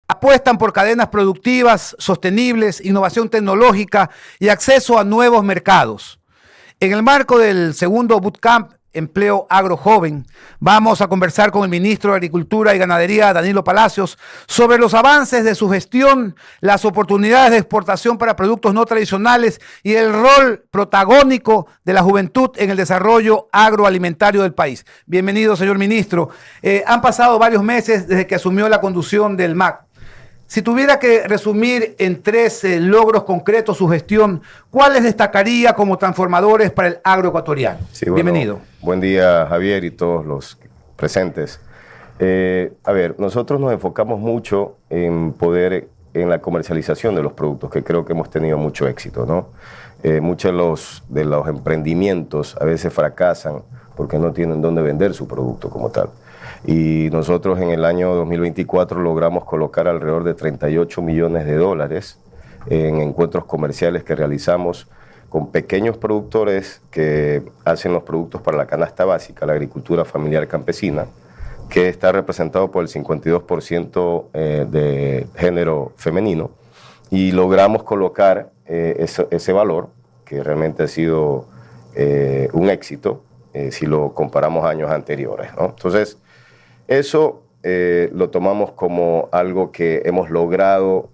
Apuestan por cadenas productivas, sostenibles, innovación tecnológica y acceso a nuevos mercados. En el marco del segundo Bootcamp Empleo Agro Joven, vamos a conversar con el ministro de Agricultura y Ganadería, Danilo Palacios, sobre los avances de su gestión, las oportunidades de exportación para productos no tradicionales y el rol protagónico de la juventud en el desarrollo agroalimentario del país. Bienvenido, señor ministro. Han pasado varios meses desde que asumió la conducción del MAC. Si tuviera que resumir en 3 logros concretos su gestión, ¿cuáles destacaría como transformadores para el agroecuatoriano? Sí, bueno, bienvenido. Buen día, Javier, y todos los presentes. A ver, nosotros nos enfocamos mucho en en la comercialización de los productos, que creo que hemos tenido mucho éxito, ¿no? Muchos de los emprendimientos a veces fracasan porque no tienen dónde vender su producto como tal. Y nosotros en el año 2024 logramos colocar alrededor de 38 millones de dólares en encuentros comerciales que realizamos con pequeños productores que hacen los productos para la canasta básica, la agricultura familiar campesina, que está representado por el 52% de género femenino, y logramos colocar ese valor, que realmente ha sido un éxito si lo comparamos a años anteriores, ¿no? Entonces, eso lo tomamos como algo que hemos logrado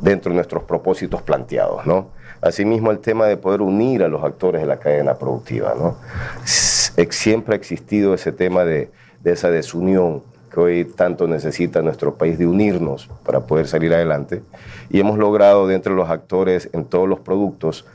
dentro de nuestros propósitos planteados, ¿no? Asimismo, el tema de poder unir a los actores de la cadena productiva, ¿no? Siempre ha existido ese tema de esa desunión que hoy tanto necesita nuestro país, de unirnos para poder salir adelante, y hemos logrado dentro de los actores en todos los productos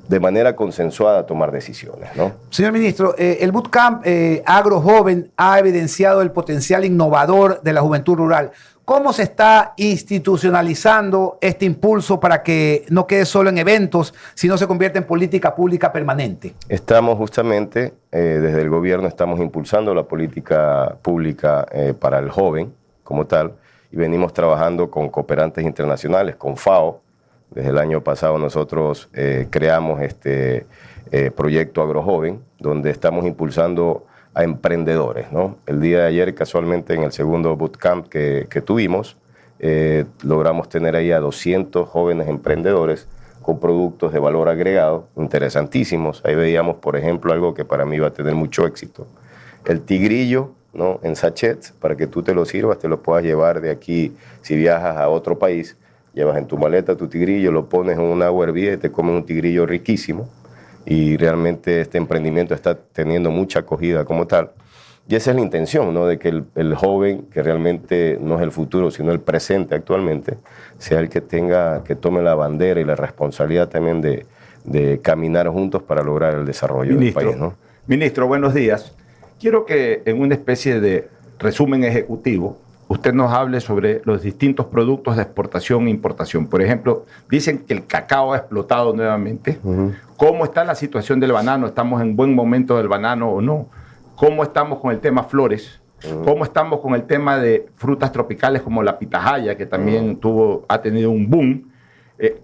de manera consensuada tomar decisiones, ¿no? Señor ministro, el Bootcamp Agro Joven ha evidenciado el potencial innovador de la juventud rural. ¿Cómo se está institucionalizando este impulso para que no quede solo en eventos, sino se convierta en política pública permanente? Estamos justamente, desde el gobierno, estamos impulsando la política pública para el joven como tal, y venimos trabajando con cooperantes internacionales, con FAO. Desde el año pasado nosotros creamos este proyecto AgroJoven, donde estamos impulsando a emprendedores, ¿no? El día de ayer, casualmente, en el segundo bootcamp que tuvimos, logramos tener ahí a 200 jóvenes emprendedores con productos de valor agregado interesantísimos. Ahí veíamos, por ejemplo, algo que para mí va a tener mucho éxito: el tigrillo, ¿no? En sachets, para que tú te lo sirvas, te lo puedas llevar de aquí. Si viajas a otro país, llevas en tu maleta tu tigrillo, lo pones en una agua hervida y te comes un tigrillo riquísimo. Y realmente este emprendimiento está teniendo mucha acogida como tal. Y esa es la intención, ¿no? De que el joven, que realmente no es el futuro, sino el presente actualmente, sea el que tome la bandera y la responsabilidad también de caminar juntos para lograr el desarrollo del país, ¿no? Ministro, buenos días. Quiero que en una especie de resumen ejecutivo usted nos hable sobre los distintos productos de exportación e importación. Por ejemplo, dicen que el cacao ha explotado nuevamente. ¿Cómo está la situación del banano? ¿Estamos en buen momento del banano o no? ¿Cómo estamos con el tema flores? ¿Cómo estamos con el tema de frutas tropicales como la pitahaya, que también ha tenido un boom?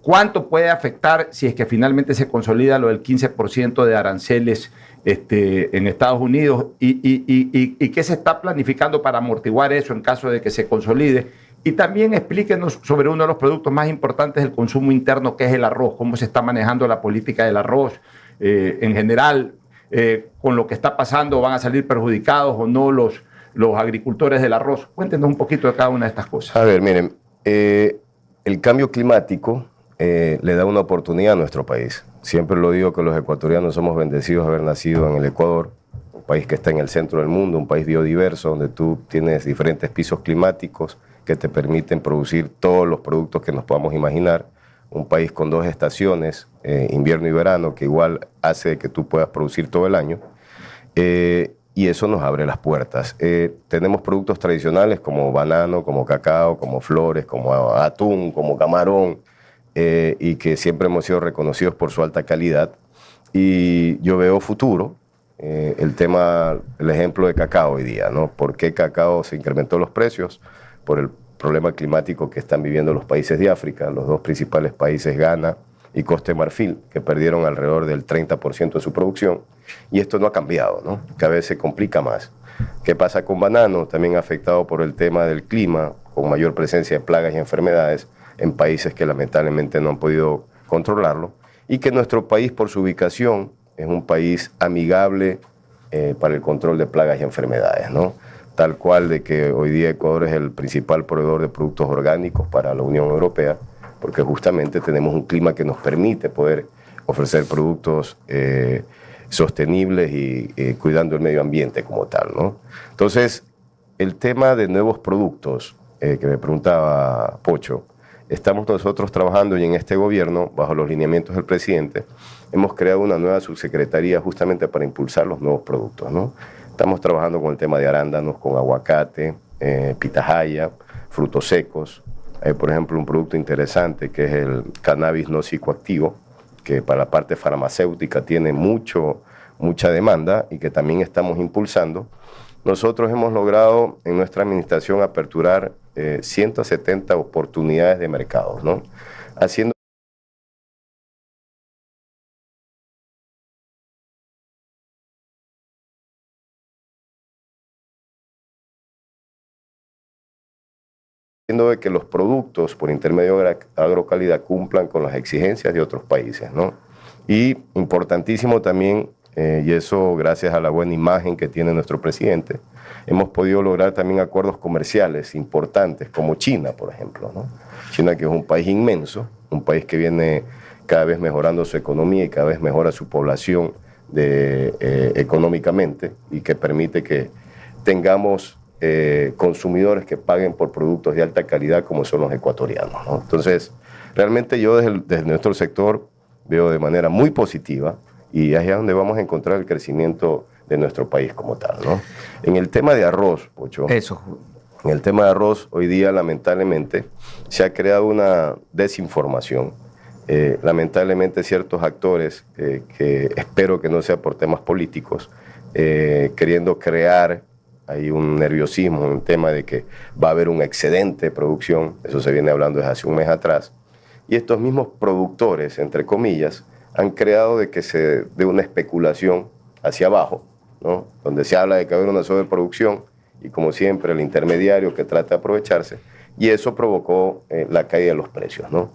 ¿Cuánto puede afectar si es que finalmente se consolida lo del 15% de aranceles en Estados Unidos? ¿Y qué se está planificando para amortiguar eso en caso de que se consolide? Y también explíquenos sobre uno de los productos más importantes del consumo interno, que es el arroz. ¿Cómo se está manejando la política del arroz en general? Con lo que está pasando, ¿van a salir perjudicados o no los agricultores del arroz? Cuéntenos un poquito de cada una de estas cosas. A ver, miren, el cambio climático le da una oportunidad a nuestro país. Siempre lo digo, que los ecuatorianos somos bendecidos de haber nacido en el Ecuador, un país que está en el centro del mundo, un país biodiverso, donde tú tienes diferentes pisos climáticos que te permiten producir todos los productos que nos podamos imaginar. Un país con 2 estaciones, invierno y verano, que igual hace que tú puedas producir todo el año. Y eso nos abre las puertas. Tenemos productos tradicionales como banano, como cacao, como flores, como atún, como camarón, y que siempre hemos sido reconocidos por su alta calidad. Y yo veo futuro. El ejemplo de cacao hoy día, ¿no? ¿Por qué cacao se incrementó los precios? Por el problema climático que están viviendo los países de África, los 2 principales países, Ghana y Costa de Marfil, que perdieron alrededor del 30% de su producción. Y esto no ha cambiado, ¿no? Cada vez se complica más. ¿Qué pasa con banano? También afectado por el tema del clima, con mayor presencia de plagas y enfermedades en países que lamentablemente no han podido controlarlo, y que nuestro país, por su ubicación, es un país amigable para el control de plagas y enfermedades, ¿no? Tal cual de que hoy día Ecuador es el principal proveedor de productos orgánicos para la Unión Europea, porque justamente tenemos un clima que nos permite poder ofrecer productos sostenibles y cuidando el medio ambiente como tal, ¿no? Entonces, el tema de nuevos productos que me preguntaba Pocho, estamos nosotros trabajando y en este gobierno, bajo los lineamientos del presidente, hemos creado una nueva subsecretaría justamente para impulsar los nuevos productos, ¿no? Estamos trabajando con el tema de arándanos, con aguacate, pitahaya, frutos secos. Hay, por ejemplo, un producto interesante que es el cannabis no psicoactivo, que para la parte farmacéutica tiene mucha demanda y que también estamos impulsando. Nosotros hemos logrado en nuestra administración aperturar 170 oportunidades de mercados, ¿no? Haciendo de que los productos por intermedio de Agrocalidad cumplan con las exigencias de otros países, ¿no? Y importantísimo también, y eso gracias a la buena imagen que tiene nuestro presidente, hemos podido lograr también acuerdos comerciales importantes, como China, por ejemplo, ¿no? China, que es un país inmenso, un país que viene cada vez mejorando su economía y cada vez mejora su población económicamente, y que permite que tengamos consumidores que paguen por productos de alta calidad como son los ecuatorianos, ¿no? Entonces, realmente yo desde nuestro sector veo de manera muy positiva, y es donde vamos a encontrar el crecimiento de nuestro país como tal, ¿no? En el tema de arroz, Pocho. Eso. En el tema de arroz, hoy día lamentablemente se ha creado una desinformación. Lamentablemente ciertos actores, que espero que no sea por temas políticos, queriendo crear hay un nerviosismo en el tema de que va a haber un excedente de producción, eso se viene hablando desde hace un mes atrás, y estos mismos productores, entre comillas, han creado de una especulación hacia abajo, ¿no? Donde se habla de que va a haber una sobreproducción, y como siempre el intermediario que trata de aprovecharse, y eso provocó la caída de los precios, ¿no?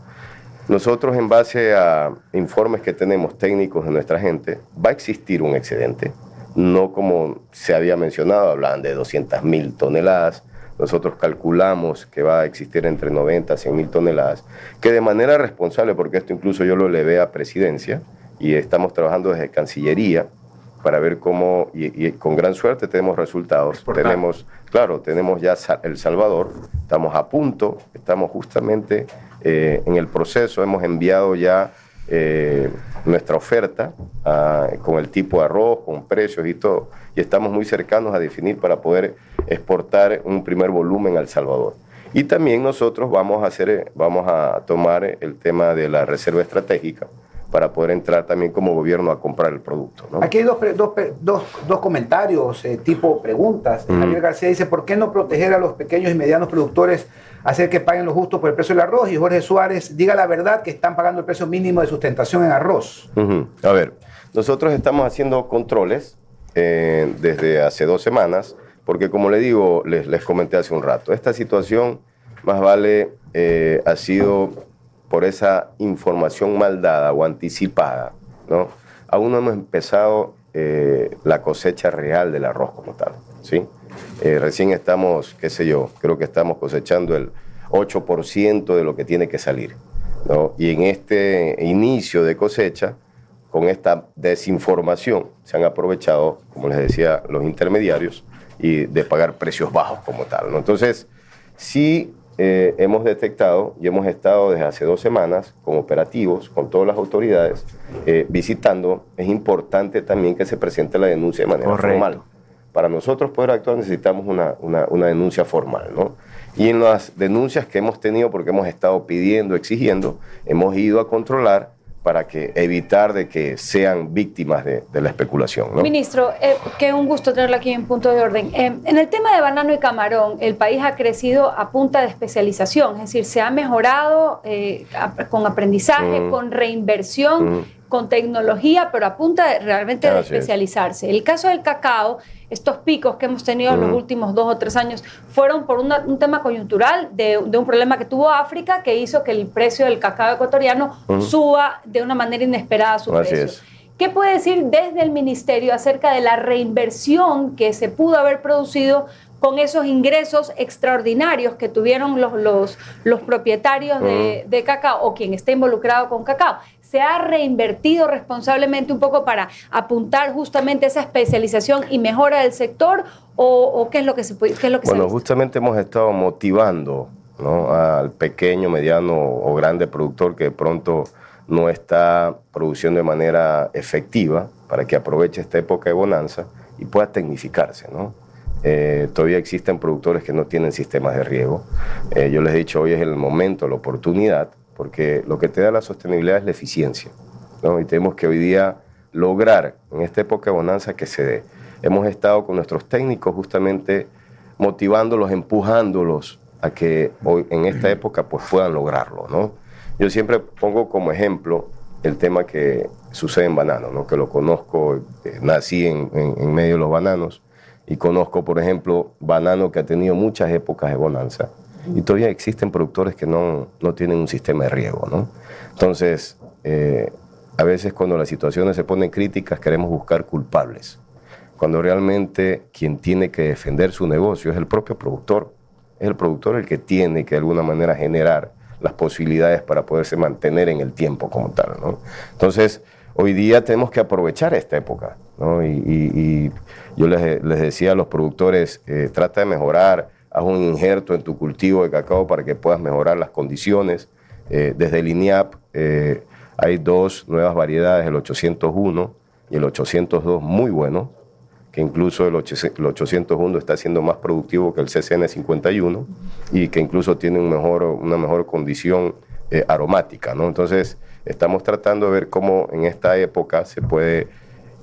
Nosotros, en base a informes que tenemos técnicos de nuestra gente, va a existir un excedente, no como se había mencionado, hablaban de 200.000 toneladas, nosotros calculamos que va a existir entre 90 a 100.000 toneladas, que de manera responsable, porque esto incluso yo lo elevé a presidencia, y estamos trabajando desde Cancillería para ver cómo, y con gran suerte tenemos resultados. Tenemos ya El Salvador, estamos a punto, estamos justamente en el proceso, hemos enviado ya nuestra oferta con el tipo de arroz, con precios y todo, y estamos muy cercanos a definir para poder exportar un primer volumen a El Salvador. Y también nosotros vamos a tomar el tema de la reserva estratégica para poder entrar también como gobierno a comprar el producto, ¿no? Aquí hay dos comentarios, tipo preguntas. Javier García dice, ¿por qué no proteger a los pequeños y medianos productores, hacer que paguen lo justo por el precio del arroz? Y Jorge Suárez, diga la verdad que están pagando el precio mínimo de sustentación en arroz. A ver, nosotros estamos haciendo controles desde hace 2 semanas, porque como le digo, les comenté hace un rato, esta situación más vale ha sido por esa información mal dada o anticipada, ¿no? Aún no hemos empezado la cosecha real del arroz como tal, ¿sí? Recién estamos, qué sé yo, creo que estamos cosechando el 8% de lo que tiene que salir, ¿no? Y en este inicio de cosecha, con esta desinformación, se han aprovechado, como les decía, los intermediarios, y de pagar precios bajos como tal, ¿no? Entonces, sí hemos detectado y hemos estado desde hace 2 semanas con operativos, con todas las autoridades, visitando. Es importante también que se presente la denuncia de manera formal. Para nosotros poder actuar necesitamos una denuncia formal, ¿no? Y en las denuncias que hemos tenido, porque hemos estado pidiendo, exigiendo, hemos ido a controlar para evitar de que sean víctimas de la especulación, ¿no? Ministro, qué un gusto tenerlo aquí en Punto de Orden. En el tema de banano y camarón, el país ha crecido a punta de especialización, es decir, se ha mejorado con aprendizaje, con reinversión, con tecnología, pero a punta realmente de especializarse. El caso del cacao, estos picos que hemos tenido en los últimos 2 o 3 años fueron por un tema coyuntural de un problema que tuvo África, que hizo que el precio del cacao ecuatoriano suba de una manera inesperada su precio. ¿Qué puede decir desde el ministerio acerca de la reinversión que se pudo haber producido con esos ingresos extraordinarios que tuvieron los propietarios de cacao o quien esté involucrado con cacao? ¿Se ha reinvertido responsablemente un poco para apuntar justamente esa especialización y mejora del sector? ¿O qué es lo que se puede? Bueno, justamente hemos estado motivando, ¿no?, al pequeño, mediano o grande productor que de pronto no está produciendo de manera efectiva para que aproveche esta época de bonanza y pueda tecnificarse, ¿no? Todavía existen productores que no tienen sistemas de riego. Yo les he dicho, hoy es el momento, la oportunidad, porque lo que te da la sostenibilidad es la eficiencia, ¿no? Y tenemos que hoy día lograr en esta época de bonanza que se dé. Hemos estado con nuestros técnicos justamente motivándolos, empujándolos a que hoy en esta época pues puedan lograrlo, ¿no? Yo siempre pongo como ejemplo el tema que sucede en banano, ¿no?, que lo conozco, nací en medio de los bananos y conozco, por ejemplo, banano que ha tenido muchas épocas de bonanza y todavía existen productores que no tienen un sistema de riego, ¿no? Entonces, a veces cuando las situaciones se ponen críticas queremos buscar culpables, cuando realmente quien tiene que defender su negocio es el propio productor. Es el productor el que tiene que de alguna manera generar las posibilidades para poderse mantener en el tiempo como tal, ¿no? Entonces, hoy día tenemos que aprovechar esta época, ¿no? Y yo les decía a los productores, trata de mejorar, haz un injerto en tu cultivo de cacao para que puedas mejorar las condiciones. Desde el INIAP hay 2 nuevas variedades, el 801 y el 802, muy buenos, que incluso el 801 está siendo más productivo que el CCN 51 y que incluso tiene una mejor condición aromática, ¿no? Entonces, estamos tratando de ver cómo en esta época se puede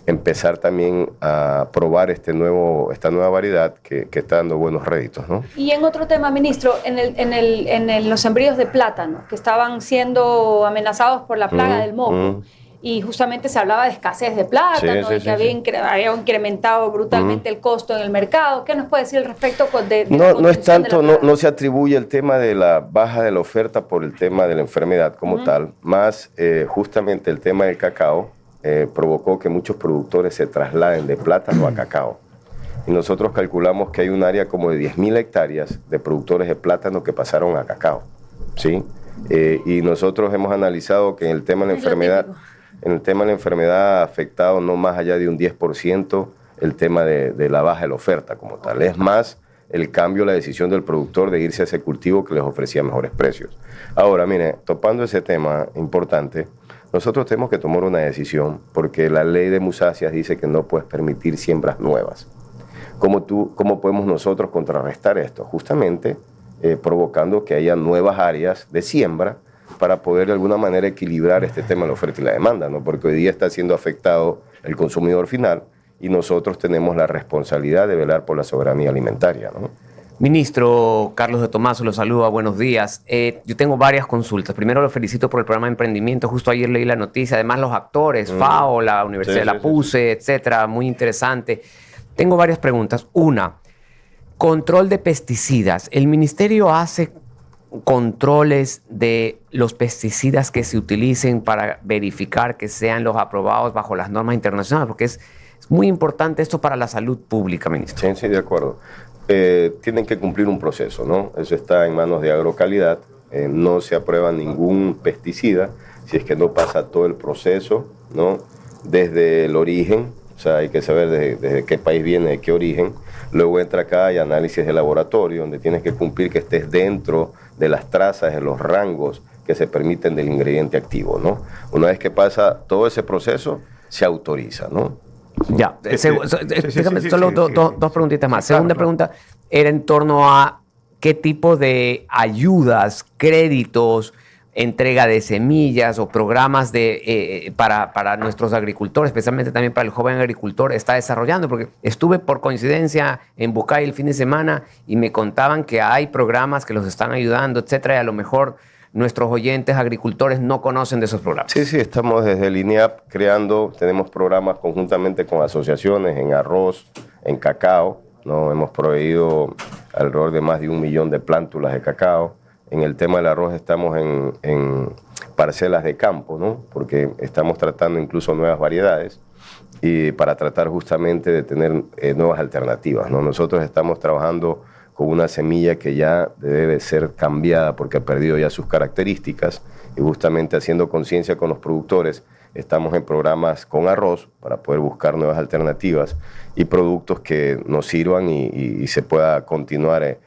empezar también a probar esta nueva variedad que está dando buenos réditos, ¿no? Y en otro tema, ministro, en los sembríos de plátano, que estaban siendo amenazados por la plaga del moco, y justamente se hablaba de escasez de plátano, que había incrementado brutalmente el costo en el mercado. ¿Qué nos puede decir al respecto? No es tanto, no se atribuye el tema de la baja de la oferta por el tema de la enfermedad como tal, más justamente el tema del cacao provocó que muchos productores se trasladen de plátano a cacao. Y nosotros calculamos que hay un área como de 10.000 hectáreas de productores de plátano que pasaron a cacao, ¿sí? Y nosotros hemos analizado que en el tema de la enfermedad ha afectado no más allá de un 10% el tema de la baja de la oferta como tal. Es más el cambio, la decisión del productor de irse a ese cultivo que les ofrecía mejores precios. Ahora, mire, topando ese tema importante, nosotros tenemos que tomar una decisión porque la ley de musáceas dice que no puedes permitir siembras nuevas. ¿Cómo podemos nosotros contrarrestar esto? Justamente provocando que haya nuevas áreas de siembra para poder de alguna manera equilibrar este tema de la oferta y la demanda, ¿no? Porque hoy día está siendo afectado el consumidor final y nosotros tenemos la responsabilidad de velar por la soberanía alimentaria, ¿no? Ministro Carlos de Tomaso, lo saluda, buenos días. Yo tengo varias consultas. Primero lo felicito por el programa de emprendimiento. Justo ayer leí la noticia. Además los actores, FAO, la Universidad de la PUCE, etcétera, muy interesante. Tengo varias preguntas. Una, control de pesticidas. ¿El ministerio hace controles de los pesticidas que se utilicen para verificar que sean los aprobados bajo las normas internacionales? Porque es muy importante esto para la salud pública, ministro. Sí, de acuerdo. Tienen que cumplir un proceso, ¿no? Eso está en manos de Agrocalidad. No se aprueba ningún pesticida si es que no pasa todo el proceso, ¿no? Desde el origen, o sea, hay que saber desde qué país viene, de qué origen. Luego entra acá, hay análisis de laboratorio, donde tienes que cumplir que estés dentro de las trazas, de los rangos que se permiten del ingrediente activo, ¿no? Una vez que pasa todo ese proceso, se autoriza, ¿no? Ya, solo dos preguntitas más. Segunda pregunta era en torno a qué tipo de ayudas, créditos, entrega de semillas o programas para nuestros agricultores, especialmente también para el joven agricultor, está desarrollando, porque estuve por coincidencia en Bucay el fin de semana y me contaban que hay programas que los están ayudando, etcétera, y a lo mejor nuestros oyentes agricultores no conocen de esos programas. Sí, estamos desde el INEAP creando, tenemos programas conjuntamente con asociaciones en arroz, en cacao, ¿no? Hemos proveído alrededor de más de 1 millón de plántulas de cacao. En el tema del arroz estamos en parcelas de campo, ¿no? Porque estamos tratando incluso nuevas variedades y para tratar justamente de tener nuevas alternativas, ¿no? Nosotros estamos trabajando con una semilla que ya debe ser cambiada porque ha perdido ya sus características y justamente haciendo conciencia con los productores estamos en programas con arroz para poder buscar nuevas alternativas y productos que nos sirvan y se pueda continuar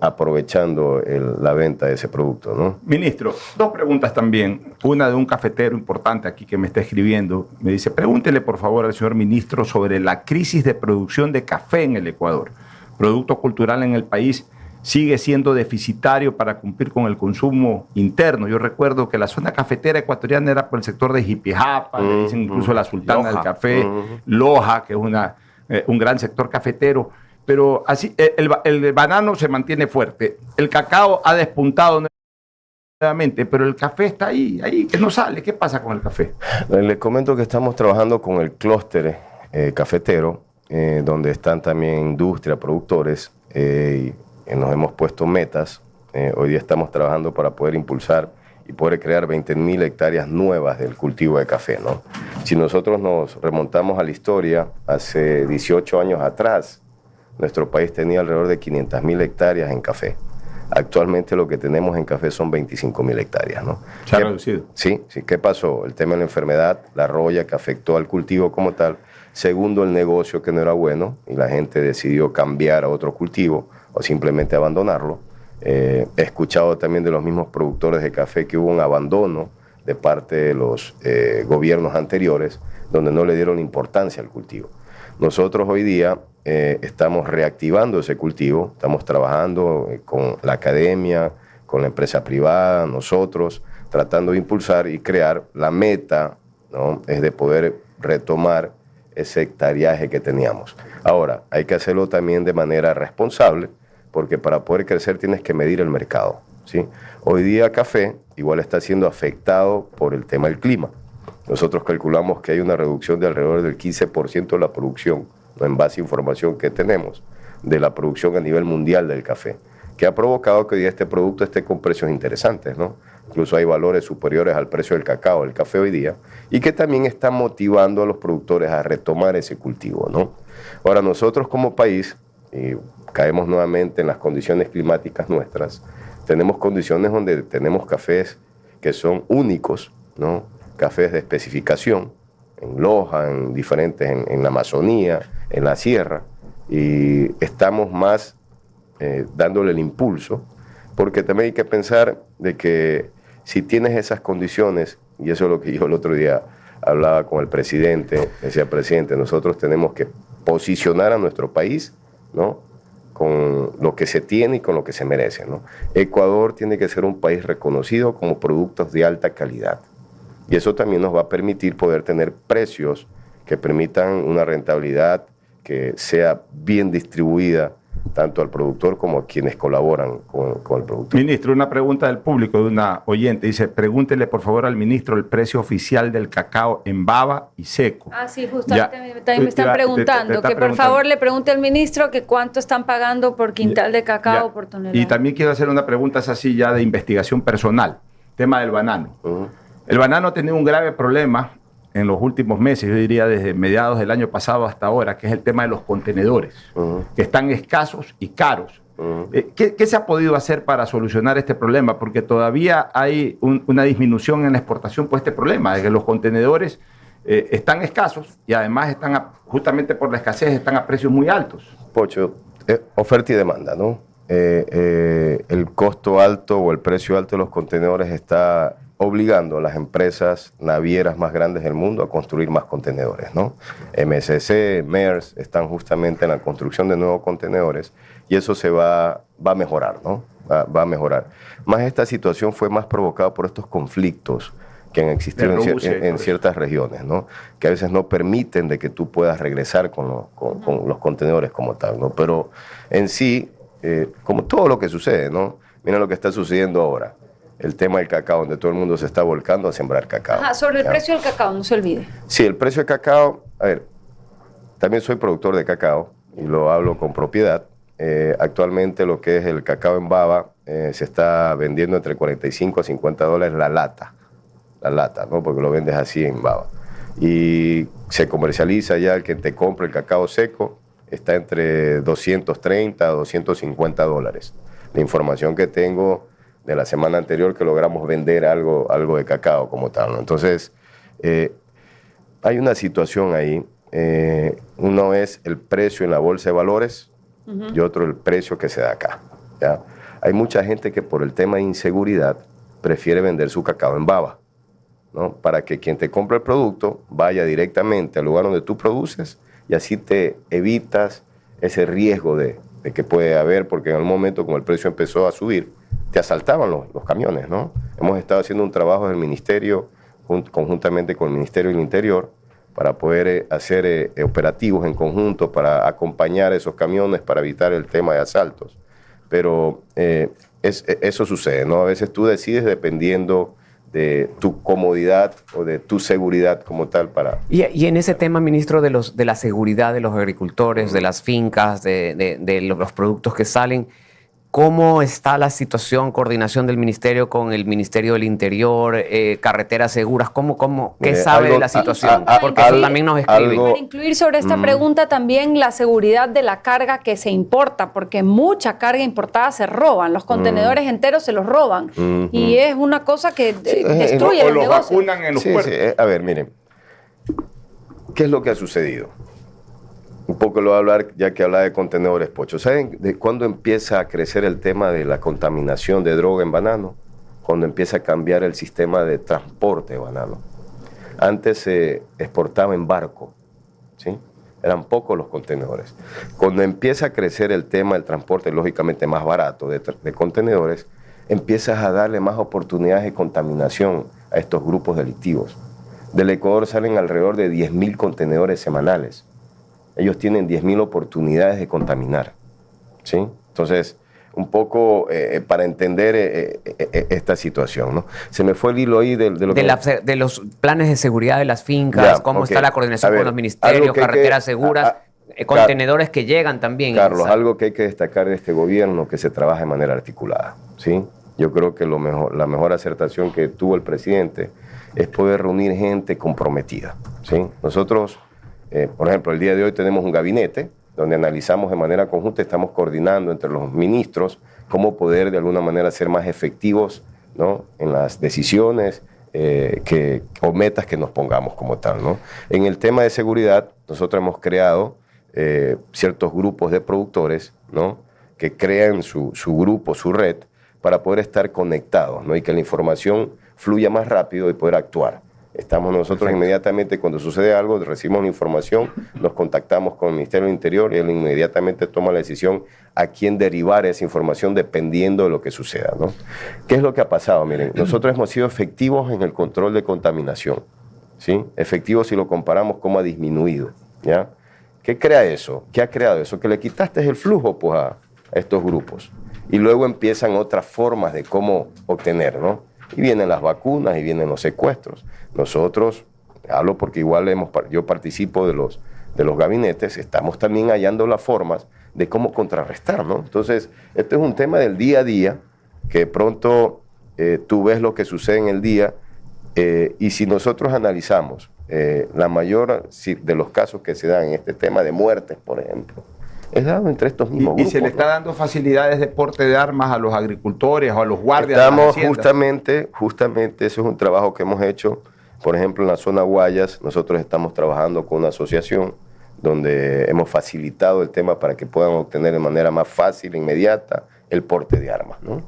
aprovechando la venta de ese producto, ¿no? Ministro, 2 preguntas también. Una de un cafetero importante aquí que me está escribiendo. Me dice, pregúntele por favor al señor ministro sobre la crisis de producción de café en el Ecuador. Producto cultural en el país sigue siendo deficitario para cumplir con el consumo interno. Yo recuerdo que la zona cafetera ecuatoriana era por el sector de Jipijapa, le dicen incluso la Sultana del Café, Loja, que es un gran sector cafetero. Pero así el banano se mantiene fuerte. El cacao ha despuntado nuevamente, pero el café está ahí, que no sale. ¿Qué pasa con el café? Les comento que estamos trabajando con el clúster cafetero, donde están también industria, productores, y nos hemos puesto metas. Hoy día estamos trabajando para poder impulsar y poder crear 20.000 hectáreas nuevas del cultivo de café, ¿no? Si nosotros nos remontamos a la historia, hace 18 años atrás, nuestro país tenía alrededor de 500.000 hectáreas en café. Actualmente lo que tenemos en café son 25.000 hectáreas, ¿no? ¿Se ha reducido? Sí. ¿Qué pasó? El tema de la enfermedad, la roya que afectó al cultivo como tal. Segundo, el negocio que no era bueno y la gente decidió cambiar a otro cultivo o simplemente abandonarlo. He escuchado también de los mismos productores de café que hubo un abandono de parte de los gobiernos anteriores donde no le dieron importancia al cultivo. Nosotros hoy día estamos reactivando ese cultivo, estamos trabajando con la academia, con la empresa privada, nosotros, tratando de impulsar y crear la meta, ¿no? Es de poder retomar ese hectareaje que teníamos. Ahora, hay que hacerlo también de manera responsable, porque para poder crecer tienes que medir el mercado, ¿sí? Hoy día café igual está siendo afectado por el tema del clima. Nosotros calculamos que hay una reducción de alrededor del 15% de la producción, ¿no? En base a información que tenemos de la producción a nivel mundial del café, que ha provocado que hoy día este producto esté con precios interesantes, ¿no? Incluso hay valores superiores al precio del cacao, del café hoy día, y que también está motivando a los productores a retomar ese cultivo, ¿no? Ahora, nosotros como país, y caemos nuevamente en las condiciones climáticas nuestras, tenemos condiciones donde tenemos cafés que son únicos, ¿no? Cafés de especificación, en Loja, en diferentes, en la Amazonía, en la sierra, y estamos más dándole el impulso, porque también hay que pensar de que si tienes esas condiciones, y eso es lo que yo el otro día hablaba con el presidente, decía, presidente, nosotros tenemos que posicionar a nuestro país, ¿no? Con lo que se tiene y con lo que se merece, ¿no? Ecuador tiene que ser un país reconocido como productos de alta calidad. Y eso también nos va a permitir poder tener precios que permitan una rentabilidad que sea bien distribuida tanto al productor como a quienes colaboran con el productor. Ministro, una pregunta del público de una oyente. Dice, pregúntele por favor al ministro el precio oficial del cacao en baba y seco. Ah, sí, justamente también me están preguntando. Que por favor le pregunte al ministro que cuánto están pagando por quintal de cacao por tonelada. Y también quiero hacer una pregunta así ya de investigación personal. Tema del banano. El banano ha tenido un grave problema en los últimos meses, yo diría desde mediados del año pasado hasta ahora, que es el tema de los contenedores, que están escasos y caros. ¿Qué se ha podido hacer para solucionar este problema? Porque todavía hay una disminución en la exportación por este problema, de que los contenedores están escasos y además están, justamente por la escasez, están a precios muy altos. Pocho, oferta y demanda, ¿no? El costo alto o el precio alto de los contenedores está obligando a las empresas navieras más grandes del mundo a construir más contenedores, ¿no? MSC, MERS están justamente en la construcción de nuevos contenedores y eso se va a mejorar, ¿no? Va a mejorar. Más esta situación fue más provocada por estos conflictos que han existido en ciertas regiones, ¿no? Que a veces no permiten de que tú puedas regresar con los contenedores como tal, ¿no? Pero en sí, como todo lo que sucede, ¿no? Mira lo que está sucediendo ahora. el tema del cacao, donde todo el mundo se está volcando a sembrar cacao. Ajá, sobre el precio del cacao, no se olvide. Sí, el precio del cacao, a ver, también soy productor de cacao y lo hablo con propiedad. Actualmente lo que es el cacao en baba se está vendiendo entre 45 a 50 dólares la lata, ¿no? Porque lo vendes así en baba. Y se comercializa ya, el que te compra el cacao seco está entre 230 a 250 dólares. La información que tengo de la semana anterior que logramos vender algo de cacao como tal, ¿no? Entonces, hay una situación ahí. Uno es el precio en la bolsa de valores y otro el precio que se da acá, ¿ya? Hay mucha gente que por el tema de inseguridad prefiere vender su cacao en baba, ¿no? Para que quien te compra el producto vaya directamente al lugar donde tú produces y así te evitas ese riesgo de que puede haber, porque en algún momento, como el precio empezó a subir, te asaltaban los camiones, ¿no? Hemos estado haciendo un trabajo del Ministerio, conjuntamente con el Ministerio del Interior, para poder hacer operativos en conjunto, para acompañar esos camiones, para evitar el tema de asaltos. Pero eso sucede, ¿no? A veces tú decides dependiendo de tu comodidad o de tu seguridad como tal para... Y en ese tema, ministro, de la seguridad de los agricultores, de las fincas, de los productos que salen, ¿cómo está la situación, coordinación del ministerio con el Ministerio del Interior, carreteras seguras? ¿Qué sabe de la situación? Porque eso también nos escriben. Para incluir sobre esta pregunta también la seguridad de la carga que se importa, porque mucha carga importada se roban, los contenedores enteros se los roban, y es una cosa que destruye o los los negocios. vacunan en los puertos. Sí. A ver, miren, ¿qué es lo que ha sucedido? Un poco lo voy a hablar, ya que habla de contenedores, Pocho. ¿Saben de cuándo empieza a crecer el tema de la contaminación de droga en banano? Cuando empieza a cambiar el sistema de transporte de banano. Antes se exportaba en barco, ¿sí? Eran pocos los contenedores. Cuando empieza a crecer el tema del transporte, lógicamente más barato, de contenedores, empiezas a darle más oportunidades de contaminación a estos grupos delictivos. Del Ecuador salen alrededor de 10.000 contenedores semanales. Ellos tienen 10.000 oportunidades de contaminar, ¿sí? Entonces, un poco para entender esta situación, ¿no? Se me fue el hilo ahí de los planes de seguridad de las fincas, cómo está la coordinación con los ministerios, carreteras seguras, contenedores que llegan también. Carlos, algo que hay que destacar de este gobierno, que se trabaja de manera articulada, ¿sí? Yo creo que la mejor acertación que tuvo el presidente es poder reunir gente comprometida, ¿sí? Nosotros... por ejemplo, el día de hoy tenemos un gabinete donde analizamos de manera conjunta, estamos coordinando entre los ministros cómo poder de alguna manera ser más efectivos, ¿no? En las decisiones o metas que nos pongamos como tal, ¿no? En el tema de seguridad, nosotros hemos creado ciertos grupos de productores, ¿no? Que crean su grupo, su red, para poder estar conectados, ¿no? Y que la información fluya más rápido y poder actuar. Estamos nosotros inmediatamente, cuando sucede algo, recibimos la información, nos contactamos con el Ministerio del Interior y él inmediatamente toma la decisión a quién derivar esa información dependiendo de lo que suceda, ¿no? ¿Qué es lo que ha pasado? Miren, nosotros hemos sido efectivos en el control de contaminación, ¿sí? Efectivos si lo comparamos cómo ha disminuido, ¿ya? ¿Qué crea eso? ¿Qué ha creado eso? Que le quitaste el flujo, pues, a estos grupos. Y luego empiezan otras formas de cómo obtener, ¿no? Y vienen las vacunas y vienen los secuestros. Nosotros, hablo porque igual yo participo de los gabinetes, estamos también hallando las formas de cómo contrarrestar, ¿no? Entonces, este es un tema del día a día, que pronto tú ves lo que sucede en el día, y si nosotros analizamos la mayor de los casos que se dan en este tema de muertes, por ejemplo, es dado entre estos mismos grupos. ¿Y se le está dando facilidades de porte de armas a los agricultores o a los guardias? Estamos justamente, eso es un trabajo que hemos hecho. Por ejemplo, en la zona Guayas, nosotros estamos trabajando con una asociación donde hemos facilitado el tema para que puedan obtener de manera más fácil e inmediata el porte de armas, ¿no?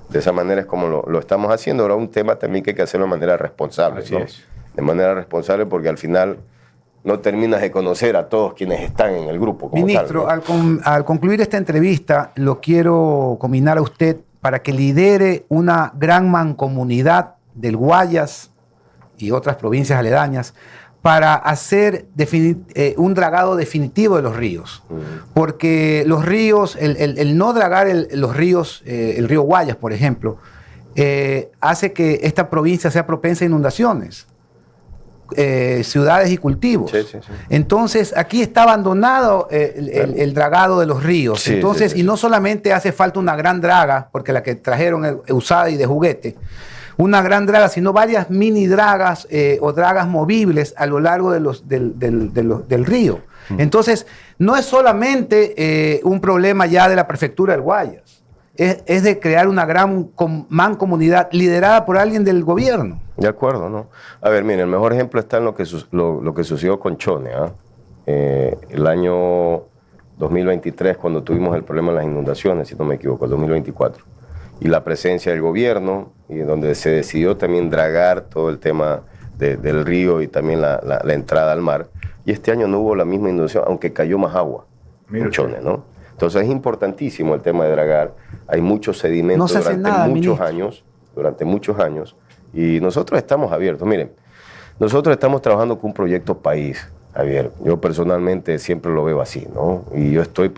De esa manera es como lo estamos haciendo. Ahora, un tema también que hay que hacerlo de manera responsable, ¿no? De manera responsable, porque al final no terminas de conocer a todos quienes están en el grupo. Ministro, tal, ¿no? al concluir esta entrevista, lo quiero combinar a usted para que lidere una gran mancomunidad del Guayas y otras provincias aledañas para hacer un dragado definitivo de los ríos. Porque los ríos, el no dragar los ríos, el río Guayas, por ejemplo, hace que esta provincia sea propensa a inundaciones, ciudades y cultivos. Sí, sí, sí. Entonces, aquí está abandonado el dragado de los ríos. Sí, Entonces, sí, sí, y no solamente hace falta una gran draga, porque la que trajeron es usada y de juguete, una gran draga, sino varias mini dragas o dragas movibles a lo largo del río. Entonces, no es solamente un problema ya de la prefectura del Guayas, es de crear una gran mancomunidad liderada por alguien del gobierno. De acuerdo, ¿no? A ver, miren, el mejor ejemplo está en lo que sucedió con Chone, ¿ah? El año 2023, cuando tuvimos el problema de las inundaciones, si no me equivoco, el 2024. Y la presencia del gobierno, y donde se decidió también dragar todo el tema del río y también la entrada al mar. Y este año no hubo la misma inundación, aunque cayó más agua en Chone, ¿no? Entonces es importantísimo el tema de dragar. Hay muchos sedimentos durante muchos años. Y nosotros estamos abiertos. Miren, nosotros estamos trabajando con un proyecto país, Javier. Yo personalmente siempre lo veo así, ¿no? Y yo estoy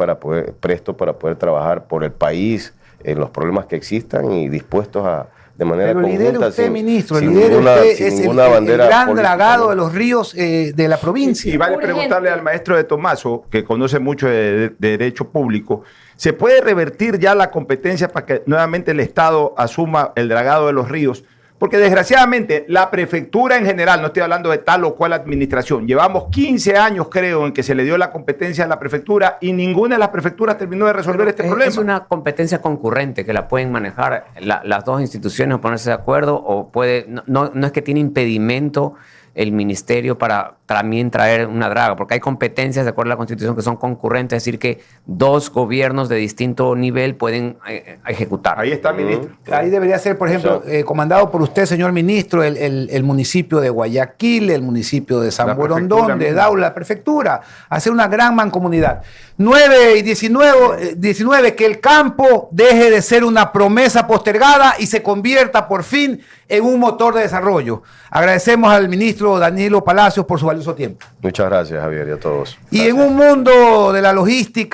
presto para poder trabajar por el país en los problemas que existan y dispuestos a, de manera conjunta. Lidere usted, ministro, sin lidere ninguna, usted, sin es ninguna el bandera gran política, dragado ¿no? de los ríos de la provincia. Y vale Urgente. preguntarle al maestro de Tomaso, que conoce mucho de derecho público, ¿se puede revertir ya la competencia para que nuevamente el Estado asuma el dragado de los ríos? Porque desgraciadamente la prefectura en general, no estoy hablando de tal o cual administración, llevamos 15 años creo en que se le dio la competencia a la prefectura y ninguna de las prefecturas terminó de resolver este problema. Es una competencia concurrente que la pueden manejar las dos instituciones o ponerse de acuerdo, o no es que tiene impedimento el ministerio para también traer una draga, porque hay competencias de acuerdo a la Constitución que son concurrentes, es decir, que dos gobiernos de distinto nivel pueden ejecutar. Ahí está, ministro. Ahí debería ser, por ejemplo, comandado por usted, señor ministro, el municipio de Guayaquil, el municipio de San Borondón, de Daula, la prefectura, hacer una gran mancomunidad. 9 y 19, que el campo deje de ser una promesa postergada y se convierta por fin en un motor de desarrollo. Agradecemos al ministro Danilo Palacios por su valioso tiempo. Muchas gracias, Javier, y a todos. Y Gracias. en un mundo de la logística,